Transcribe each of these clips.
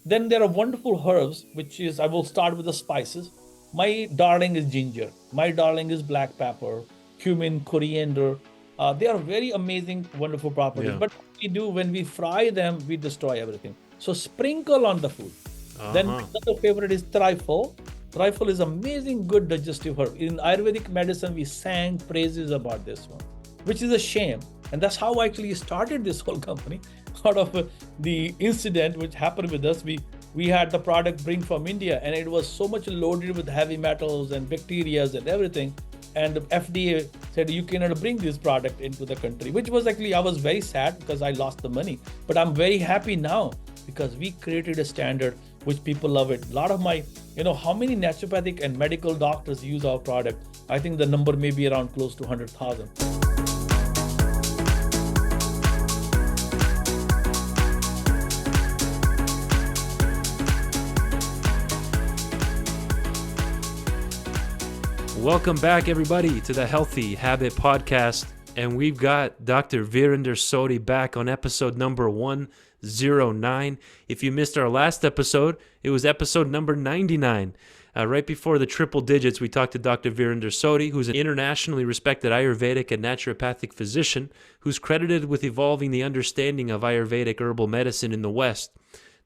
Then there are wonderful herbs, which is, I will start with the spices. My darling is ginger. My darling is black pepper, cumin, coriander. They are very amazing, wonderful properties. Yeah. But what we do when we fry them, we destroy everything. So sprinkle on the food. Then Uh-huh. my other favorite is trifle. Trifle is amazing, good digestive herb. In Ayurvedic medicine, we sang praises about this one, which is a shame. And that's how I actually started this whole company. Out of the incident which happened with us, we had the product bring from India, and it was so much loaded with heavy metals and bacteria and everything. And the FDA said you cannot bring this product into the country, which was actually, I was very sad because I lost the money. But I'm very happy now because we created a standard which people love it. A lot of my, how many naturopathic and medical doctors use our product? I think the number may be around close to 100,000. Welcome back, everybody, to the Healthy Habit Podcast. And we've got Dr. Virender Sodhi back on episode number 109. If you missed our last episode, it was episode number 99. Right before the triple digits, we talked to Dr. Virender Sodhi, who's an internationally respected Ayurvedic and naturopathic physician who's credited with evolving the understanding of Ayurvedic herbal medicine in the West.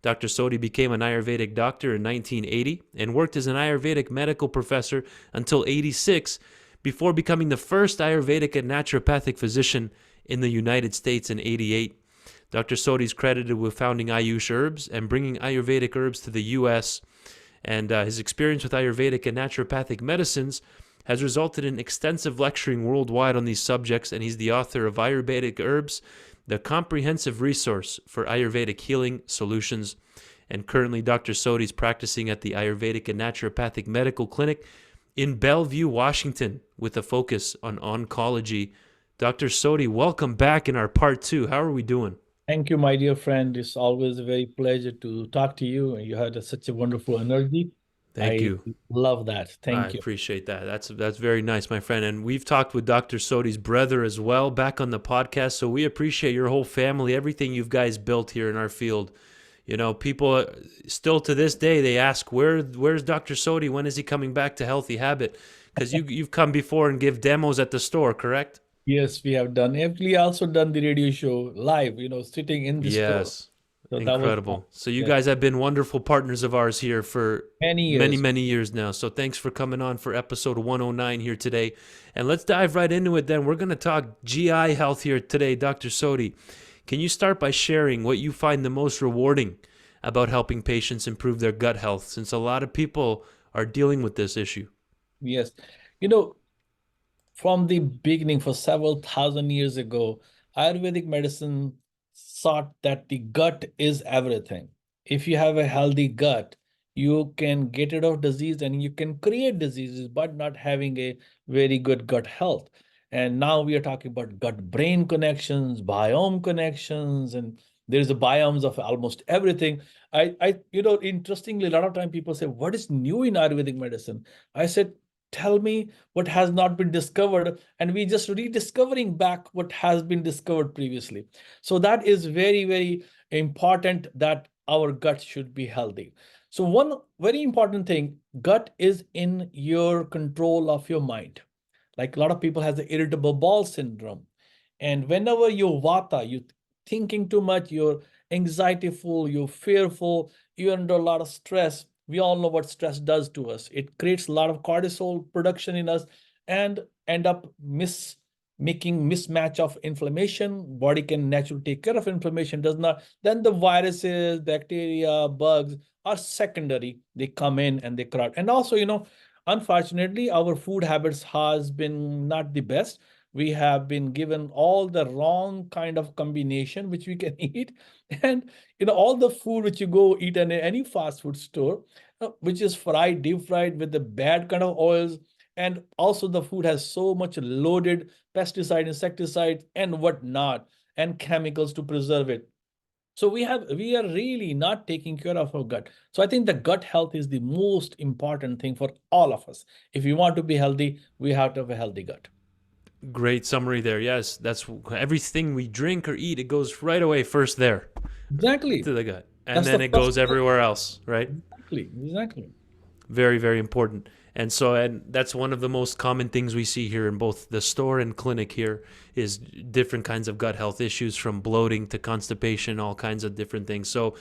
Dr. Sodhi became an Ayurvedic doctor in 1980 and worked as an Ayurvedic medical professor until 86 before becoming the first Ayurvedic and naturopathic physician in the United States in 88. Dr. Sodhi is credited with founding Ayush Herbs and bringing Ayurvedic herbs to the U.S., and his experience with Ayurvedic and naturopathic medicines has resulted in extensive lecturing worldwide on these subjects, and he's the author of Ayurvedic Herbs, the comprehensive resource for Ayurvedic Healing Solutions. And currently, Dr. Sodhi is practicing at the Ayurvedic and Naturopathic Medical Clinic in Bellevue, Washington, with a focus on oncology. Dr. Sodhi, welcome back in our part 2. How are we doing? Thank you, my dear friend. It's always a very pleasure to talk to you. You had such a wonderful energy. Thank I you. love that. I Thank you. appreciate that. That's very nice, my friend. And we've talked with Dr. Sodhi's brother as well back on the podcast. So we appreciate your whole family, everything you guys built here in our field. People still to this day, they ask, where's Dr. Sodhi? When is he coming back to Healthy Habit? Because you've come before and give demos at the store, correct? Yes, we have done. Actually, also done the radio show live, sitting in the store. Yes. So that was fun. Incredible. So you Yes. guys have been wonderful partners of ours here for Many many, years. many years now. So thanks for coming on for episode 109 here today. And let's dive right into it then. We're going to talk GI health here today, Dr. Sodhi. Can you start by sharing what you find the most rewarding about helping patients improve their gut health, since a lot of people are dealing with this issue? Yes. You know, from the beginning, for several thousand years ago, Ayurvedic medicine thought that the gut is everything. If you have a healthy gut, you can get rid of disease and you can create diseases, but not having a very good gut health. And now we are talking about gut-brain connections, biome connections, and there's a biomes of almost everything. Interestingly, a lot of time people say, "What is new in Ayurvedic medicine?" I said, tell me what has not been discovered, and we just rediscovering back what has been discovered previously. So that is very, very important, that our gut should be healthy. So one very important thing, gut is in your control of your mind. Like a lot of people has the irritable bowel syndrome, and whenever you vata, you thinking too much, you're anxiety full, you're fearful, you're under a lot of stress. We all know what stress does to us. It creates a lot of cortisol production in us and end up making mismatch of inflammation. Body can naturally take care of inflammation, does not. Then the viruses, bacteria, bugs are secondary. They come in and they corrupt. And also, unfortunately, our food habits has been not the best. We have been given all the wrong kind of combination which we can eat. And all the food which you go eat in any fast food store, which is fried, deep fried with the bad kind of oils. And also the food has so much loaded pesticide, insecticides, and whatnot, and chemicals to preserve it. So we are really not taking care of our gut. So I think the gut health is the most important thing for all of us. If we want to be healthy, we have to have a healthy gut. Great summary there. Yes, that's everything we drink or eat. It goes right away first there Exactly. to the gut. And That's then the it first goes step. everywhere else, right? Exactly, exactly. Very, very important. And that's one of the most common things we see here in both the store and clinic here is different kinds of gut health issues, from bloating to constipation, all kinds of different things. So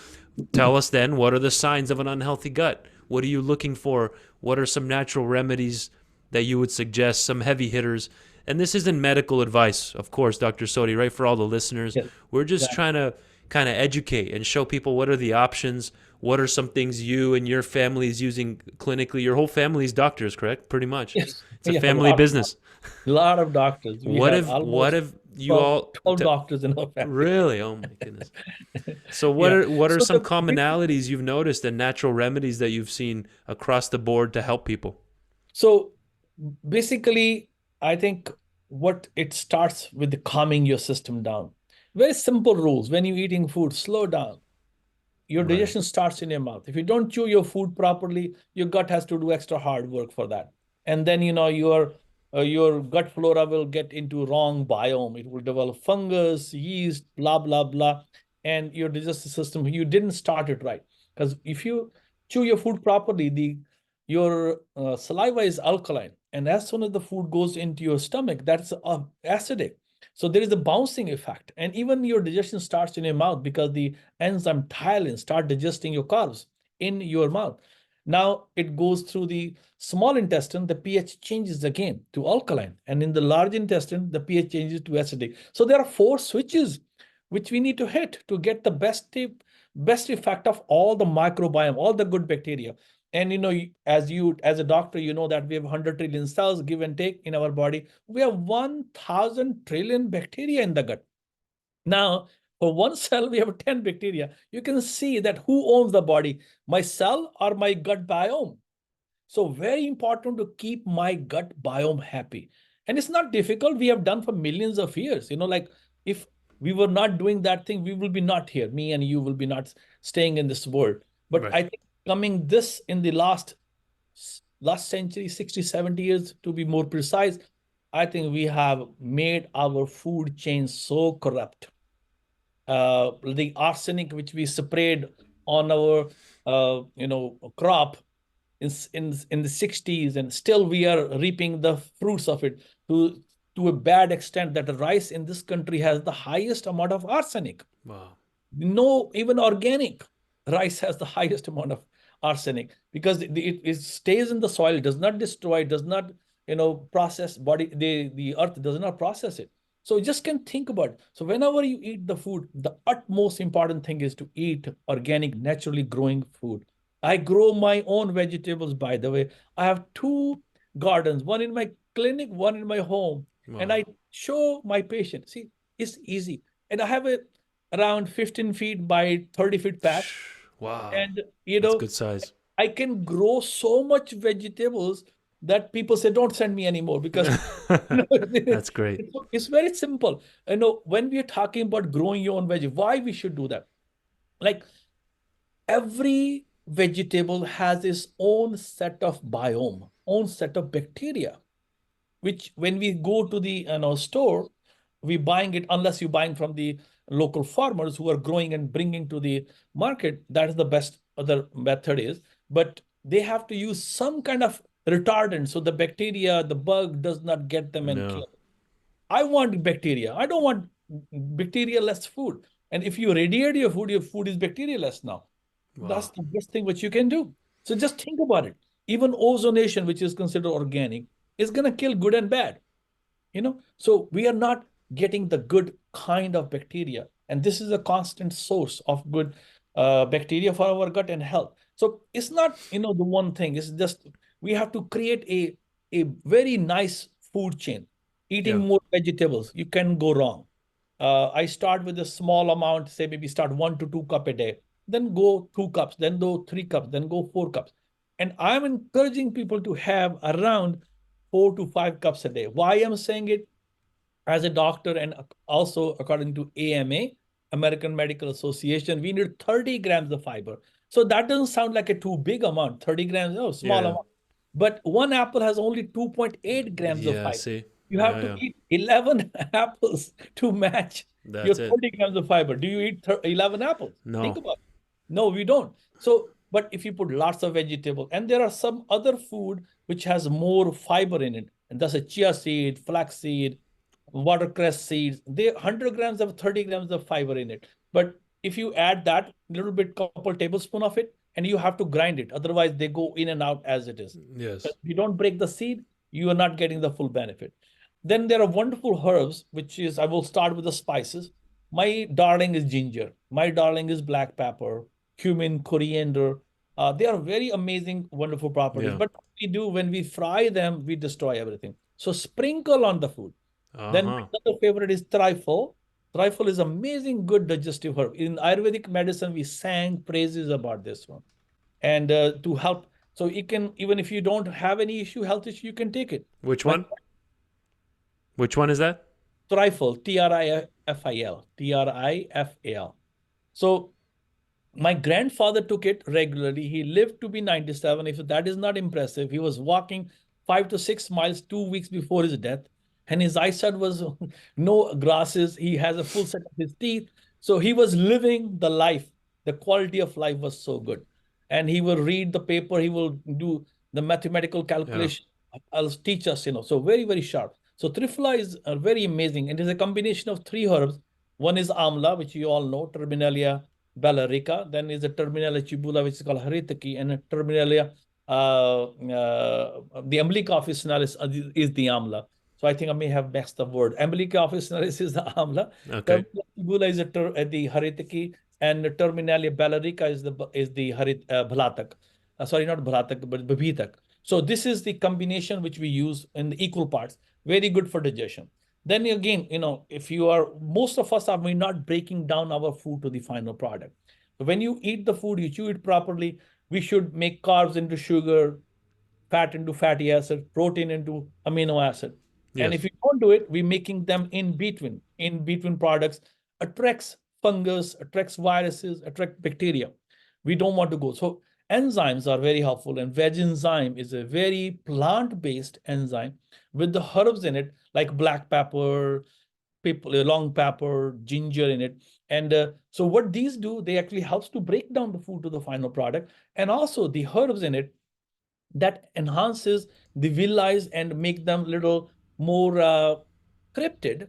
tell us then, what are the signs of an unhealthy gut? What are you looking for? What are some natural remedies that you would suggest, some heavy hitters? And this isn't medical advice, of course, Dr. Sodi, right? For all the listeners, Yes, we're just exactly. trying to kind of educate and show people what are the options. What are some things you and your family is using clinically? Your whole family is doctors, correct? Pretty much. Yes, It's a yeah, a family lot of doctors. business. Lot of doctors. We What have if what almost if you 12, all 12 doctors in our family. really? Oh my goodness. So Yeah. what are So some the big commonalities you've noticed and natural remedies that you've seen across the board to help people? So basically, I think what it starts with the calming your system down. Very simple rules. When you're eating food, slow down. Your Right. digestion starts in your mouth. If you don't chew your food properly, your gut has to do extra hard work for that. And then your gut flora will get into wrong biome. It will develop fungus, yeast, blah blah blah, and your digestive system, you didn't start it right. Because if you chew your food properly, the your saliva is alkaline, and as soon as the food goes into your stomach, that's acidic. So there is a bouncing effect, and even your digestion starts in your mouth because the enzyme ptyalin start digesting your carbs in your mouth. Now it goes through the small intestine, the pH changes again to alkaline, and in the large intestine, the pH changes to acidic. So there are four switches which we need to hit to get the best effect of all the microbiome, all the good bacteria. And as a doctor, you know that we have 100 trillion cells, give and take, in our body. We have 1,000 trillion bacteria in the gut. Now, for one cell, we have 10 bacteria. You can see that who owns the body, my cell or my gut biome. So very important to keep my gut biome happy. And it's not difficult. We have done for millions of years. Like, if we were not doing that thing, we will be not here. Me and you will be not staying in this world. But Right. I think coming this in the last century, 60, 70 years to be more precise, I think we have made our food chain so corrupt. The arsenic which we sprayed on our crop in the 60s, and still we are reaping the fruits of it to a bad extent that the rice in this country has the highest amount of arsenic. Wow. No, even organic rice has the highest amount of arsenic because it stays in the soil, does not destroy, does not process body, the earth does not process it. So you just can think about it. So whenever you eat the food, the utmost important thing is to eat organic, naturally growing food. I grow my own vegetables, by the way. I have two gardens, one in my clinic, one in my home, and Wow. I show my patient, see, it's easy. And I have a around 15 feet by 30 feet patch. Wow. And, That's good size. I can grow so much vegetables that people say, don't send me anymore because That's great. it's very simple. When we are talking about growing your own veg, why we should do that? Like, every vegetable has its own set of biome, own set of bacteria, which when we go to the store, we buying it, unless you're buying from the local farmers who are growing and bringing to the market. That is the best other method is, but they have to use some kind of retardant so the bacteria, the bug does not get them and No. kill. I want bacteria. I don't want bacteria less food. And if you radiate your food is bacteria less now. That's Wow. the best thing which you can do. So just think about it. Even ozonation, which is considered organic, is going to kill good and bad. So we are not getting the good kind of bacteria, and this is a constant source of good bacteria for our gut and health. So it's not the one thing. It's just we have to create a very nice food chain. Eating Yeah. more vegetables, you can go wrong. I start with a small amount, say maybe start 1 to 2 cup a day, then go 2 cups, then go 3 cups, then go 4 cups. And I'm encouraging people to have around 4 to 5 cups a day. Why I'm saying it? As a doctor, and also according to AMA, American Medical Association, we need 30 grams of fiber. So that doesn't sound like a too big amount. 30 grams, oh, small Yeah. amount. But one apple has only 2.8 grams of Yeah. fiber. See. You have Yeah. to Yeah. eat 11 apples to match your That's it. 30 grams of fiber. Do you eat 11 apples? Think No. about it. No, we don't. So, but if you put lots of vegetable, and there are some other food which has more fiber in it, and that's a chia seed, flax seed, watercress seeds. They 100 grams of 30 grams of fiber in it. But if you add that little bit, couple tablespoon of it, and you have to grind it, otherwise they go in and out as it is. But Yes. if you don't break the seed, you are not getting the full benefit. Then there are wonderful herbs, which is I will start with the spices. My darling is ginger. My darling is black pepper, cumin, coriander. They are very amazing, wonderful properties. Yeah. But what we do when we fry them, we destroy everything. So sprinkle on the food. Then Uh-huh. my other favorite is trifle. Trifle is amazing, good digestive herb. In Ayurvedic medicine, we sang praises about this one, and to help. So you can, even if you don't have any issue, health issue, you can take it. Which My one? Which one is that? trifle, Trifil, Trifal. So my grandfather took it regularly. He lived to be 97. If that is not impressive, he was walking 5 to 6 miles 2 weeks before his death, and his eyesight was no glasses. He has a full set of his teeth. So he was living the life. The quality of life was so good. And he will read the paper, he will do the mathematical Yeah. calculation. I'll teach us, so very, very sharp. So Triphala is very amazing. It is a combination of three herbs. One is amla, which you all know, Terminalia Bellerica. Then is a Terminalia chibula, which is called Haritaki, and a Terminalia, the umbilical officinalis is the amla. So I think I may have mixed the word. Umbilical officinalis is the amla. Okay. Terminalia chibula is the Haritaki, and Terminalia Bellerica is the Bhlatak. Sorry, not Bhlatak, but Babhitak. So this is the combination which we use in the equal parts. Very good for digestion. Then again, if you are, most of us are not breaking down our food to the final product. When you eat the food, you chew it properly. We should make carbs into sugar, fat into fatty acid, protein into amino acid. And if Yes. you don't do it, we're making them in between products, attracts fungus, attracts viruses, attract bacteria. We don't want to go. So enzymes are very helpful, and veg enzyme is a very plant-based enzyme with the herbs in it, like black pepper, long pepper, ginger in it. And so what these do, they actually helps to break down the food to the final product. And also the herbs in it that enhances the villi and make them little more cryptid,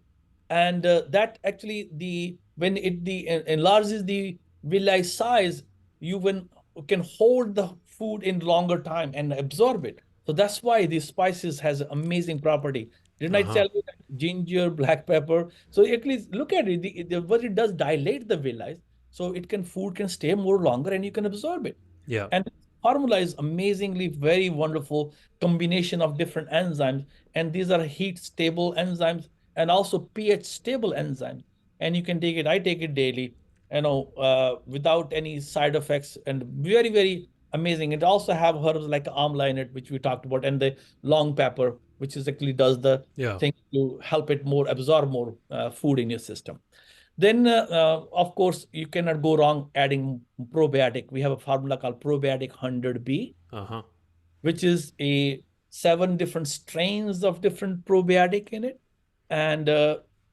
and that actually the when it the enlarges the villi size, you can hold the food in longer time and absorb it. So that's why these spices has amazing property. Didn't I Uh-huh. tell you that ginger, black pepper? So at least look at it. What it does, dilate the villi, so food can stay more longer and you can absorb it. Yeah. And formula is amazingly very wonderful combination of different enzymes. And these are heat stable enzymes and also pH stable enzymes. And you can take it, I take it daily, without any side effects, and very, very amazing. It also have herbs like amla in it, which we talked about, and the long pepper, which is actually does the Yeah. thing to help it more absorb more food in your system. Then, of course, you cannot go wrong adding probiotic. We have a formula called Probiotic 100B, Uh-huh. which is a 7 different strains of different probiotic in it. And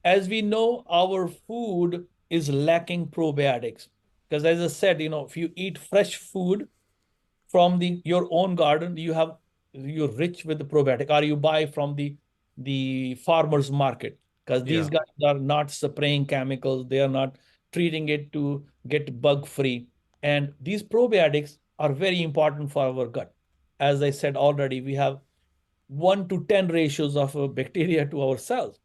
as we know, our food is lacking probiotics. Because as I said, if you eat fresh food, from your own garden, you're rich with the probiotic, or you buy from the farmers market, because these Yeah. guys are not spraying chemicals, they are not treating it to get bug free. And these probiotics are very important for our gut. As I said already, we have 1 to 10 ratios of bacteria to our cells.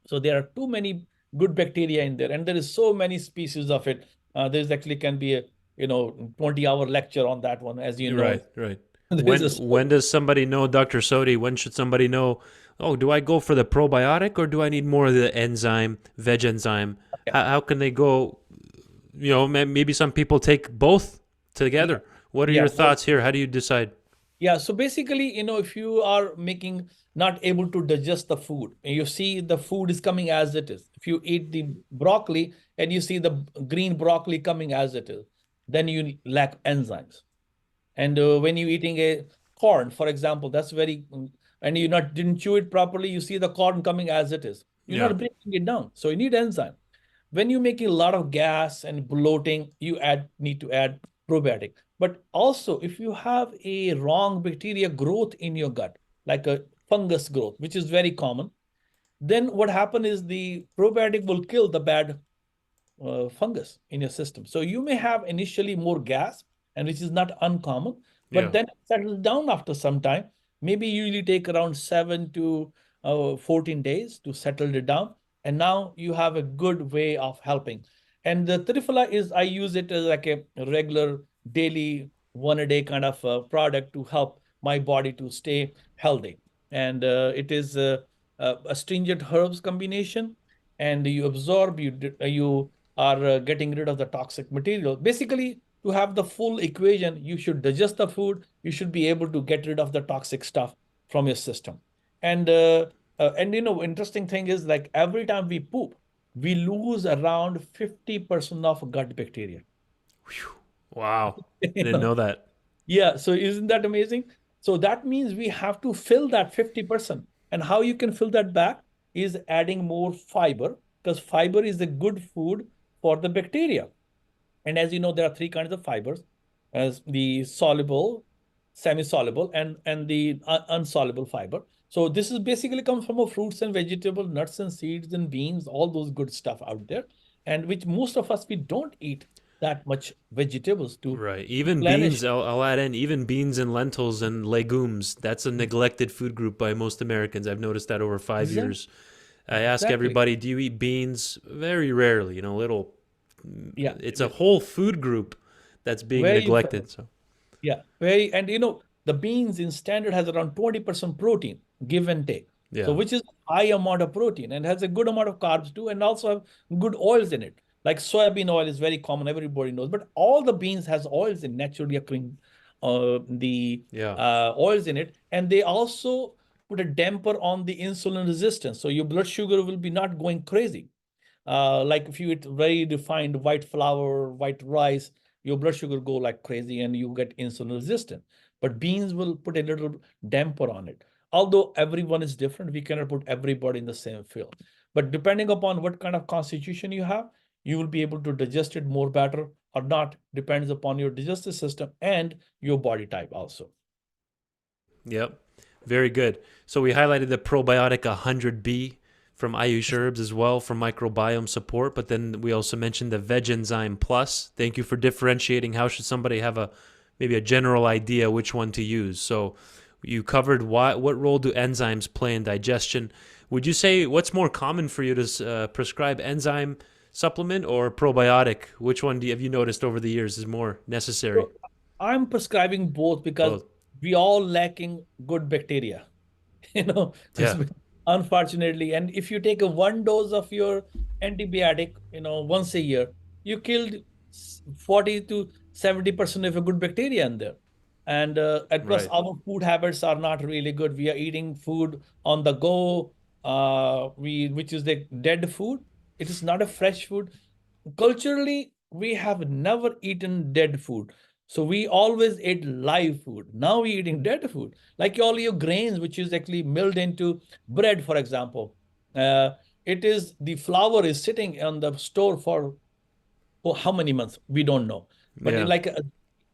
So there are too many good bacteria in there, and there is so many species of it. There's actually can be a 20-hour lecture on that one, as you know. Right, right. There's a When does somebody know, Dr. Sodi, when should somebody know, oh, do I go for the probiotic or do I need more of the enzyme, veg enzyme? yeah, How can they go, maybe some people take both yeah, together. What are yeah. your thoughts here? How do you decide? Yeah, so basically, if you are making not able to digest the food, and you see the food is coming as it is. If you eat the broccoli and you see the green broccoli coming as it is, then you lack enzymes. And when you're eating a corn, for example, that's and you didn't chew it properly, you see the corn coming as it is. You're Yeah. not breaking it down. So you need enzyme. when you're making a lot of gas and bloating, you need to add probiotic. But also, if you have a wrong bacteria growth in your gut, like a fungus growth, which is very common, then what happens is the probiotic will kill the bad fungus in your system. So you may have initially more gas, and which is not uncommon, but Yeah. then it settles down after some time. Maybe you usually take around 7 to 14 days to settle it down. And now you have a good way of helping. And the Triphala is, I use it as like a regular daily, one a day kind of product to help my body to stay healthy. And it is a astringent herbs combination, and you absorb, you are getting rid of the toxic material. Basically, to have the full equation, you should digest the food. You should be able to get rid of the toxic stuff from your system. And interesting thing is like every time we poop, we lose around 50% of gut bacteria. Whew. Wow. I you didn't know, know that. yeah. So isn't that amazing? So that means we have to fill that 50%. And how you can fill that back is adding more fiber, because fiber is a good food for the bacteria. And as you know, there are three kinds of fibers, as the soluble, semi-soluble, and the unsoluble fiber. So this is basically comes from fruits and vegetables, nuts and seeds and beans, all those good stuff out there, and which most of us we don't eat that much vegetables to Right. Even replenish. beans, I'll add in, even beans and lentils and legumes. That's a neglected food group by most Americans. I've noticed that over 5 years. I ask Exactly. everybody, do you eat beans? Very rarely, little. Yeah. It's a whole food group that's being Very important. neglected. So, Yeah, very, and the beans in standard has around 20% protein, give and take. So yeah. which is high amount of protein and has a good amount of carbs too, and also have good oils in it. Like soybean oil is very common, everybody knows, but all the beans has oils in naturally occurring the Yeah. oils in it, and they also put a damper on the insulin resistance. So your blood sugar will be not going crazy. Like if you eat very refined white flour, white rice, your blood sugar go like crazy and you get insulin resistant. But beans will put a little damper on it. Although everyone is different, we cannot put everybody in the same field. But depending upon what kind of constitution you have, you will be able to digest it more better or not, depends upon your digestive system and your body type also. Yep. Very good. So we highlighted the probiotic 100B from Ayush Herbs as well for microbiome support, but then we also mentioned the Veg Enzyme Plus. Thank you for differentiating. How should somebody have maybe a general idea which one to use? So you covered what role do enzymes play in digestion. Would you say what's more common for you to prescribe, enzyme supplement or probiotic? Which one have you noticed over the years is more necessary? So I'm prescribing both because Both. we all lacking good bacteria. you know this Yeah. unfortunately. And if you take a one dose of your antibiotic once a year, you killed 40 to 70% of a good bacteria in there. And plus Right. our food habits are not really good. We are eating food on the go, we which is the dead food. It is not a fresh food. Culturally, we have never eaten dead food. So we always ate live food. Now we're eating dead food, like all your grains, which is actually milled into bread, for example. Uh, it is the flour is sitting on the store for how many months? We don't know. But Yeah. like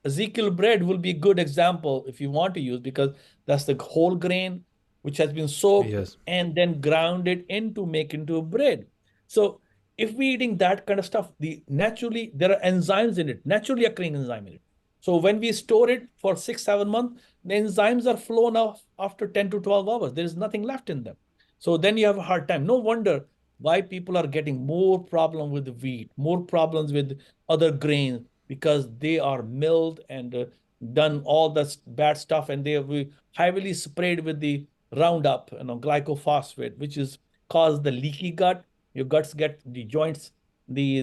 Ezekiel bread will be a good example if you want to use, because that's the whole grain which has been soaked Yes. and then grounded into make into bread. So if we're eating that kind of stuff, naturally there are enzymes in it, naturally occurring enzyme in it. So when we store it for 6, 7 months, the enzymes are flown off after 10 to 12 hours. There is nothing left in them. So then you have a hard time. No wonder why people are getting more problem with wheat, more problems with other grains, because they are milled and done all the bad stuff, and they are heavily sprayed with the Roundup, glycophosphate, which is cause the leaky gut. Your guts get the joints, the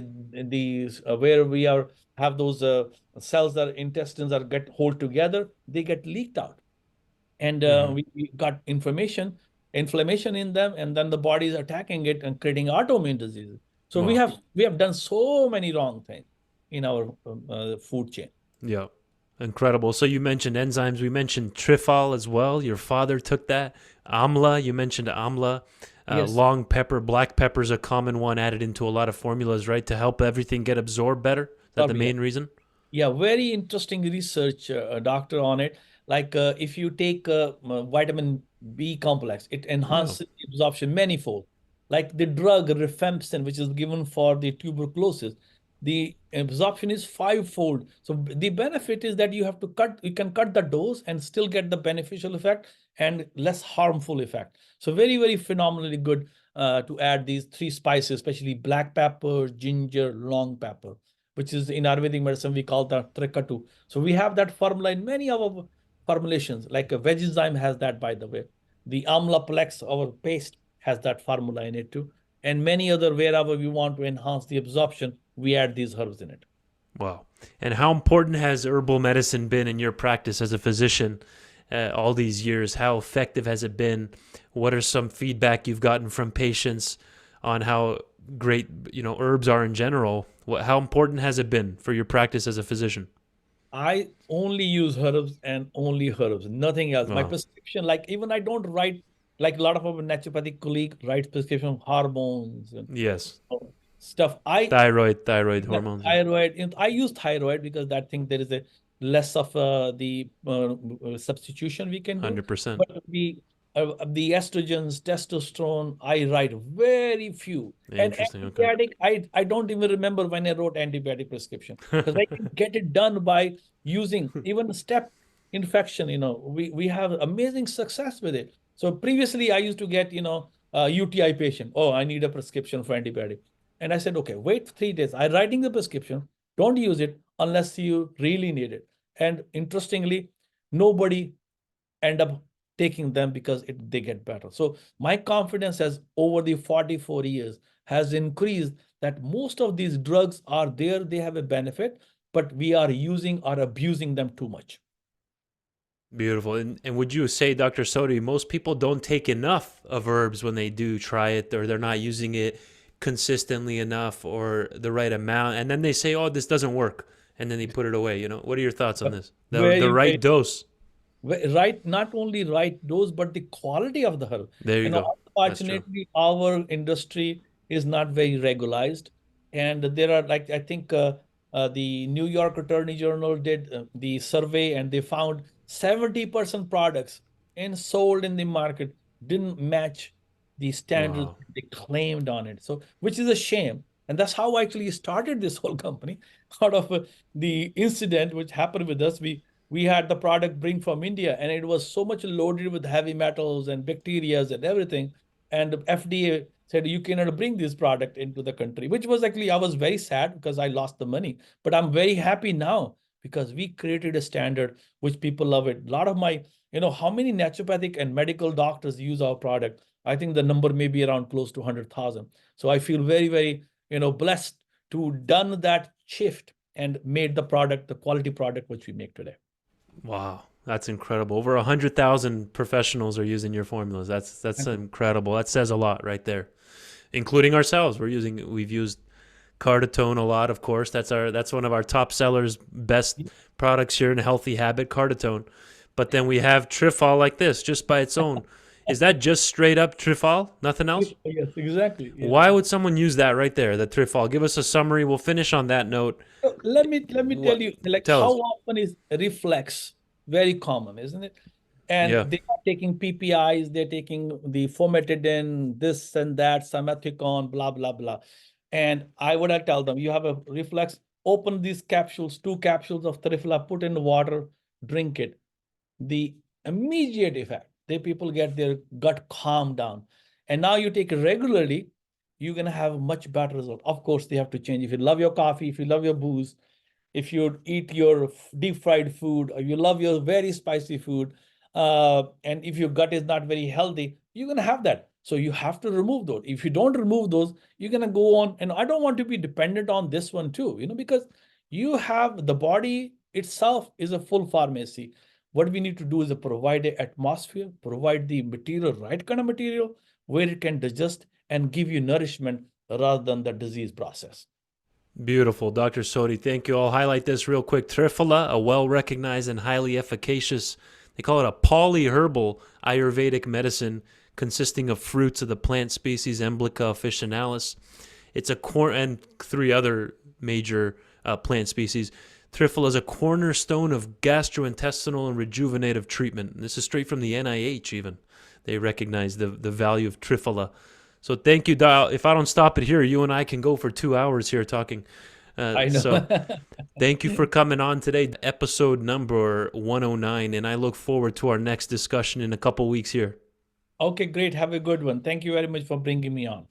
where we are have those cells that intestines are get hold together, they get leaked out, and Hmm. we got inflammation in them, and then the body is attacking it and creating autoimmune diseases. So we Wow. have we have done so many wrong things in our food chain. Yeah. Incredible. So you mentioned enzymes. We mentioned trifal as well. Your father took that. Amla. You mentioned amla. Yes. Long pepper, black pepper is a common one added into a lot of formulas, right, to help everything get absorbed better. Is that the Probably. main reason? Yeah, very interesting research, doctor, on it. Like if you take vitamin B complex, it Yeah. enhances the absorption manifold. Like the drug rifampicin, which is given for the tuberculosis, the absorption is fivefold. So the benefit is that you can cut the dose and still get the beneficial effect and less harmful effect. So very, very phenomenally good to add these three spices, especially black pepper, ginger, long pepper, which is in Ayurvedic medicine, we call that trikatu. So we have that formula in many of our formulations, like a veg enzyme has that, by the way. The Amlaplex, our paste, has that formula in it too. And many other, wherever we want to enhance the absorption, we add these herbs in it. Wow. And how important has herbal medicine been in your practice as a physician all these years? How effective has it been? What are some feedback you've gotten from patients on how great, herbs are in general? How important has it been for your practice as a physician? I only use herbs and only herbs, nothing else. My Wow. prescription, like even I don't write, like a lot of our naturopathic colleague writes prescription hormones and Yes. stuff. Thyroid Yeah, hormones. Yeah. thyroid. I use thyroid because that thing there is a less of the substitution we can do. 100%. But the estrogens, testosterone, I write very few. And Interesting. Okay. antibiotic, I don't even remember when I wrote antibiotic prescription because I can get it done by using even step infection. We have amazing success with it. So previously I used to get UTI patient. Oh, I need a prescription for antibiotic. And I said, okay, wait 3 days. I'm writing the prescription. Don't use it unless you really need it. And interestingly, nobody end up taking them because they get better. So my confidence has over the 44 years has increased that most of these drugs are there. They have a benefit, but we are using or abusing them too much. Beautiful. And would you say, Dr. Sodhi, most people don't take enough of herbs when they do try it, or they're not using it consistently enough or the right amount, and then they say, "Oh, this doesn't work," and then they put it away. What are your thoughts on this? The Very, right very dose. right, not only right dose, but the quality of the herb. There you go. That's true. Unfortunately, our industry is not very regularized. And there are, like, I think the New York Attorney General did the survey and they found 70% products and sold in the market didn't match the standards Wow. they claimed on it. So, which is a shame. And that's how I actually started this whole company out of the incident which happened with us. We had the product bring from India, and it was so much loaded with heavy metals and bacteria and everything. And the FDA said you cannot bring this product into the country, which was actually I was very sad because I lost the money. But I'm very happy now because we created a standard which people love it. A lot of my, how many naturopathic and medical doctors use our product? I think the number may be around close to 100,000. So I feel very, very, blessed to done that shift and made the product, the quality product which we make today. Wow. That's incredible. Over 100,000 professionals are using your formulas. That's incredible. That says a lot right there, including ourselves. We've used Cardatone a lot, of course. That's one of our top sellers, best products here in Healthy Habit, Cardatone. But then we have Trifol like this, just by its own. Is that just straight up Trifol? Nothing else? Yes, exactly. Yeah. Why would someone use that right there, the Trifol? Give us a summary. We'll finish on that note. So let me tell What? you, like Tell how us. often is reflex very common, isn't it? And Yeah. they are taking PPIs, they're taking the formatidine, this and that, simethicone, blah blah blah. And I would tell them, you have a reflex, open these capsules, 2 capsules of Trifla, put in water, drink it. The immediate effect, they people get their gut calm down. And now you take it regularly, you're gonna have a much better result. Of course, they have to change. If you love your coffee, if you love your booze, if you eat your deep fried food, or you love your very spicy food, and if your gut is not very healthy, you're gonna have that. So you have to remove those. If you don't remove those, you're gonna go on. And I don't want to be dependent on this one too, because you have the body itself is a full pharmacy. What we need to do is provide an atmosphere, provide the material, right kind of material, where it can digest and give you nourishment rather than the disease process. Beautiful. Dr. Sodhi, thank you. I'll highlight this real quick. Triphala, a well-recognized and highly efficacious, they call it a polyherbal Ayurvedic medicine, consisting of fruits of the plant species Emblica officinalis. It's and 3 other major plant species. Triphala is a cornerstone of gastrointestinal and rejuvenative treatment. And this is straight from the NIH even. They recognize the value of Triphala. So thank you, Dial. If I don't stop it here, you and I can go for 2 hours here talking. I know. So thank you for coming on today, episode number 109. And I look forward to our next discussion in a couple weeks here. Okay, great. Have a good one. Thank you very much for bringing me on.